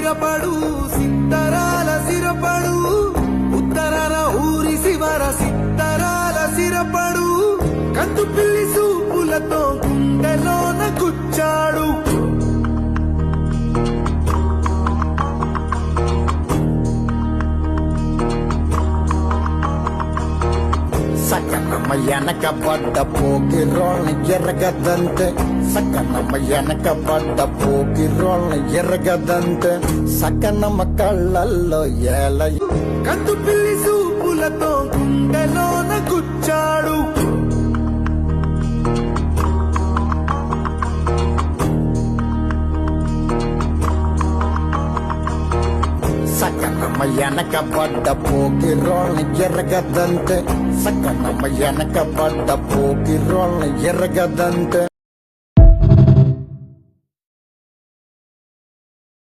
సిరపడు సిత్తరాల సిరపడు ఉత్తరాల ఊరి శివర సిత్తరాల సిరపడు కందు పిల్లి సూపులతో గుండెలోన గుచ్చాడు సకనమ్మ వెనక పడ్డ పోకిరోళ్ళని ఎరగదంతే సకనమ్మ వెనక పడ్డ పోకిరోళ్ళని ఎరగదంతే సకనమ్మ కళ్ళల్లో ఏల కందు పిల్లి సూపులతో గుండెలోన గుచ్చాడు సకనమ్మ వెనక పడ్డ పోకిరోళ్ళని ఎరగదంతే సకనమ్మ వెనక పడ్డ పోకిరోళ్ళని ఎరగదంతే